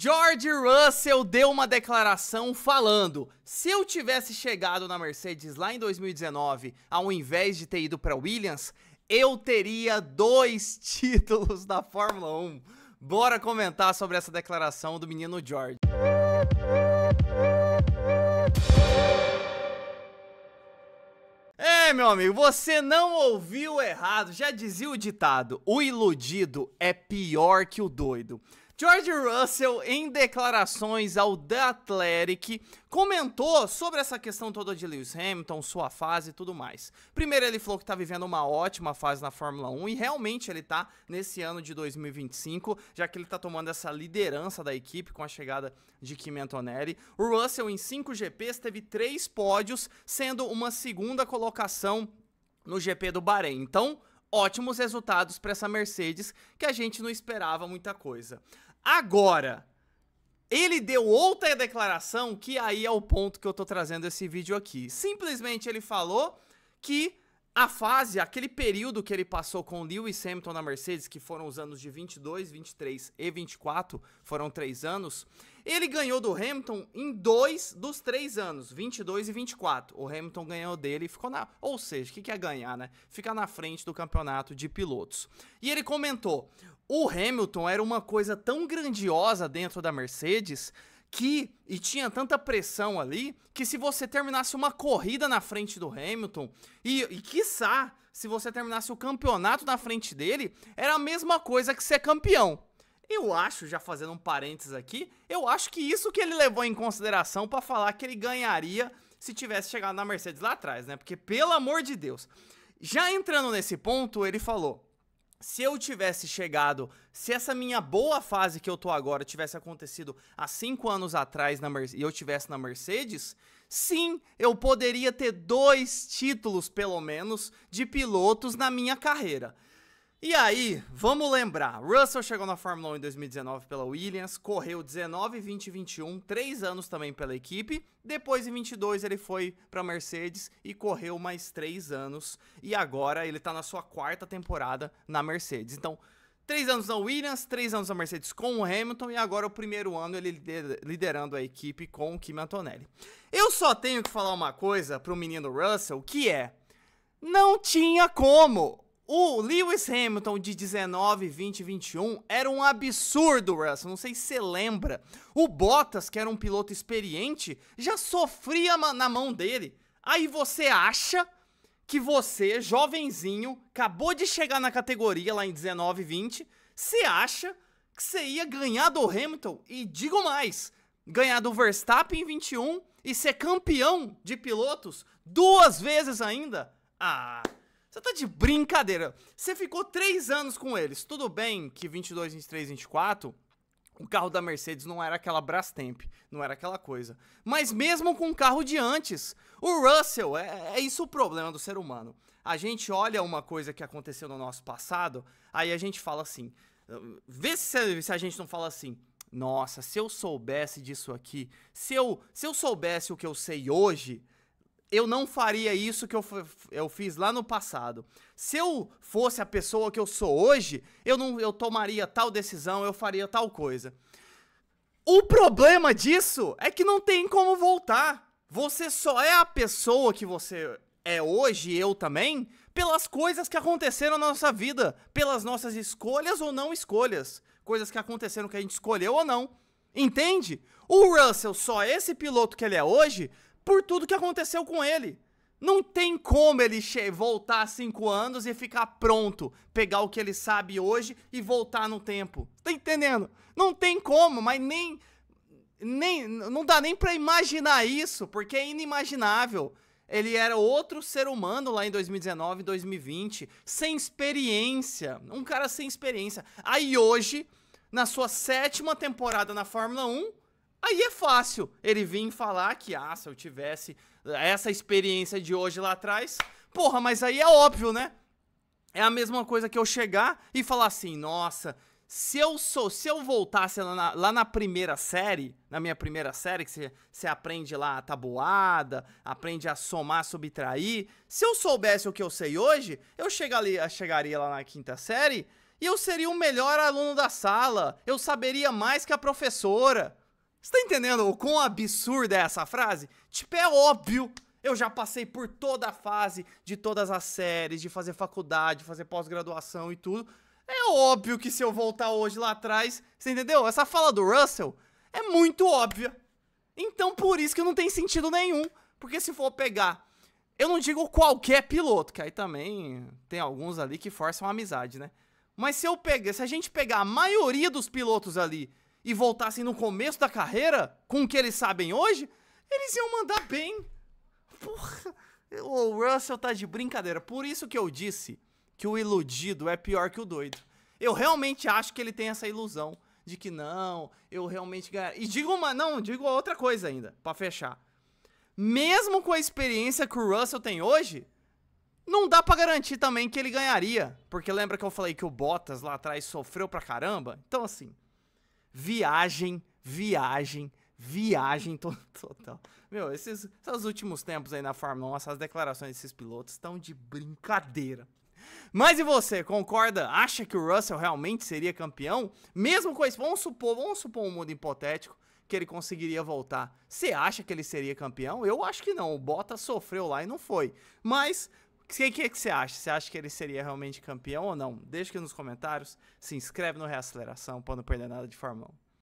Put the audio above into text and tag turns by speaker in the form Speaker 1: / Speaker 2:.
Speaker 1: George Russell deu uma declaração falando: se eu tivesse chegado na Mercedes lá em 2019, ao invés de ter ido para Williams, eu teria 2 títulos da Fórmula 1. Bora comentar sobre essa declaração do menino George. Meu amigo, você não ouviu errado, já dizia o ditado: o iludido é pior que o doido. George Russell, em declarações ao The Athletic, comentou sobre essa questão toda de Lewis Hamilton, sua fase e tudo mais. Primeiro ele falou que tá vivendo uma ótima fase na Fórmula 1 e realmente ele tá nesse ano de 2025, já que ele tá tomando essa liderança da equipe com a chegada de Kimi Antonelli. O Russell em 5 GPs teve 3 pódios, sendo uma segunda colocação no GP do Bahrein. Então, ótimos resultados para essa Mercedes, que a gente não esperava muita coisa. Agora, ele deu outra declaração, que aí é o ponto que eu tô trazendo esse vídeo aqui. Simplesmente ele falou que a fase, aquele período que ele passou com Lewis Hamilton na Mercedes, que foram os anos de 22, 23 e 24, foram 3 anos, ele ganhou do Hamilton em 2 dos 3 anos, 22 e 24. O Hamilton ganhou dele e ficou na... Ou seja, o que é ganhar, né? Ficar na frente do campeonato de pilotos. E ele comentou: o Hamilton era uma coisa tão grandiosa dentro da Mercedes e tinha tanta pressão ali, que se você terminasse uma corrida na frente do Hamilton, e quiçá, se você terminasse o campeonato na frente dele, era a mesma coisa que ser campeão. Eu acho, já fazendo um parênteses aqui, eu acho que isso que ele levou em consideração para falar que ele ganharia se tivesse chegado na Mercedes lá atrás, né? Porque, pelo amor de Deus, já entrando nesse ponto, ele falou: se eu tivesse chegado, se essa minha boa fase que eu tô agora tivesse acontecido há 5 anos atrás e eu tivesse na Mercedes, sim, eu poderia ter 2 títulos, pelo menos, de pilotos na minha carreira. E aí, vamos lembrar, Russell chegou na Fórmula 1 em 2019 pela Williams, correu 19, 20 e 21, 3 anos também pela equipe, depois em 22 ele foi pra Mercedes e correu mais 3 anos, e agora ele tá na sua 4ª temporada na Mercedes. Então, 3 anos na Williams, 3 anos na Mercedes com o Hamilton, e agora o primeiro ano ele liderando a equipe com o Kimi Antonelli. Eu só tenho que falar uma coisa pro menino Russell, que é: não tinha como! O Lewis Hamilton de 19, 20 e 21 era um absurdo, Russell, não sei se você lembra. O Bottas, que era um piloto experiente, já sofria na mão dele. Aí você acha que você, jovenzinho, acabou de chegar na categoria lá em 19, 20, você acha que você ia ganhar do Hamilton? E digo mais, ganhar do Verstappen em 21 e ser campeão de pilotos 2 vezes ainda? Ah... Você tá de brincadeira. Você ficou 3 anos com eles. Tudo bem que 22, 23, 24, o carro da Mercedes não era aquela Brastemp, não era aquela coisa. Mas mesmo com o carro de antes, o Russell, é isso o problema do ser humano. A gente olha uma coisa que aconteceu no nosso passado, aí a gente fala assim, vê se a gente não fala assim: nossa, se eu soubesse disso aqui, se eu soubesse o que eu sei hoje, eu não faria isso que eu fiz lá no passado. Se eu fosse a pessoa que eu sou hoje, eu tomaria tal decisão, eu faria tal coisa. O problema disso é que não tem como voltar. Você só é a pessoa que você é hoje, eu também, pelas coisas que aconteceram na nossa vida, pelas nossas escolhas ou não escolhas. Coisas que aconteceram que a gente escolheu ou não. Entende? O Russell só é esse piloto que ele é hoje por tudo que aconteceu com ele. Não tem como ele voltar 5 anos e ficar pronto, pegar o que ele sabe hoje e voltar no tempo. Tá entendendo? Não tem como, mas não dá nem pra imaginar isso, porque é inimaginável. Ele era outro ser humano lá em 2019, 2020, sem experiência, um cara sem experiência. Aí hoje, na sua 7ª temporada na Fórmula 1, aí é fácil ele vir falar que, se eu tivesse essa experiência de hoje lá atrás, porra, mas aí é óbvio, né? É a mesma coisa que eu chegar e falar assim: nossa, se eu voltasse lá na primeira série, na minha primeira série, que você aprende lá a tabuada, aprende a somar, subtrair, se eu soubesse o que eu sei hoje, eu chegaria lá na 5ª série E eu seria o melhor aluno da sala. Eu saberia mais que a professora. Você tá entendendo o quão absurda é essa frase? Tipo, é óbvio. Eu já passei por toda a fase de todas as séries, de fazer faculdade, de fazer pós-graduação e tudo. É óbvio que se eu voltar hoje lá atrás, você entendeu? Essa fala do Russell é muito óbvia. Então por isso que não tem sentido nenhum. Porque se for pegar, eu não digo qualquer piloto, que aí também tem alguns ali que forçam a amizade, né? Mas se a gente pegar a maioria dos pilotos ali e voltassem no começo da carreira, com o que eles sabem hoje, eles iam mandar bem. Porra, o Russell tá de brincadeira. Por isso que eu disse que o iludido é pior que o doido. Eu realmente acho que ele tem essa ilusão de que não, eu realmente ganhar. E digo outra coisa ainda, pra fechar. Mesmo com a experiência que o Russell tem hoje, não dá pra garantir também que ele ganharia. Porque lembra que eu falei que o Bottas lá atrás sofreu pra caramba? Então assim, viagem total. Meu, esses últimos tempos aí na Fórmula 1, essas declarações desses pilotos estão de brincadeira. Mas e você, concorda? Acha que o Russell realmente seria campeão? Mesmo com isso, vamos supor um mundo hipotético que ele conseguiria voltar. Você acha que ele seria campeão? Eu acho que não, o Bottas sofreu lá e não foi. Mas, o que você acha? Você acha que ele seria realmente campeão ou não? Deixa aqui nos comentários, se inscreve no Reaceleração para não perder nada de Fórmula 1.